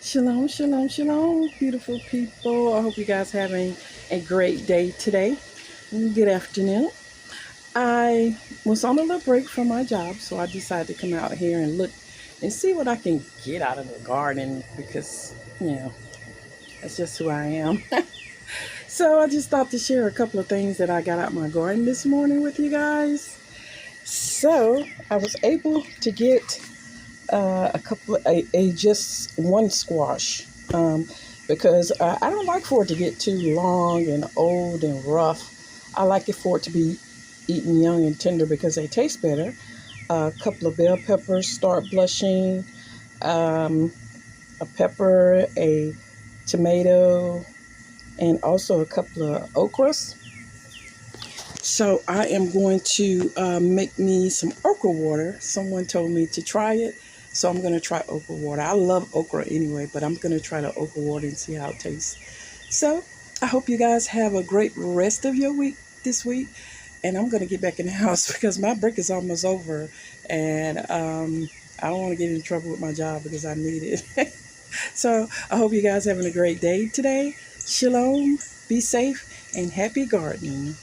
Shalom, shalom, shalom, beautiful people. I hope you guys having a great day today. Good afternoon. I was on a little break from my job, so I decided to come out here and look and see what I can get out of the garden because, that's just who I am. So I just thought to share a couple of things that I got out my garden this morning with you guys. So I was able to get just one squash because I don't like for it to get too long and old and rough. I like it for it to be eaten young and tender because they taste better. A couple of bell peppers start blushing, a pepper, a tomato, and also a couple of okras. So I am going to make me some okra water. Someone told me to try it, so I'm going to try okra water. I love okra anyway, but I'm going to try the okra water and see how it tastes. So I hope you guys have a great rest of your week this week. And I'm going to get back in the house because my break is almost over. And I don't want to get in trouble with my job because I need it. So I hope you guys having a great day today. Shalom, be safe, and happy gardening.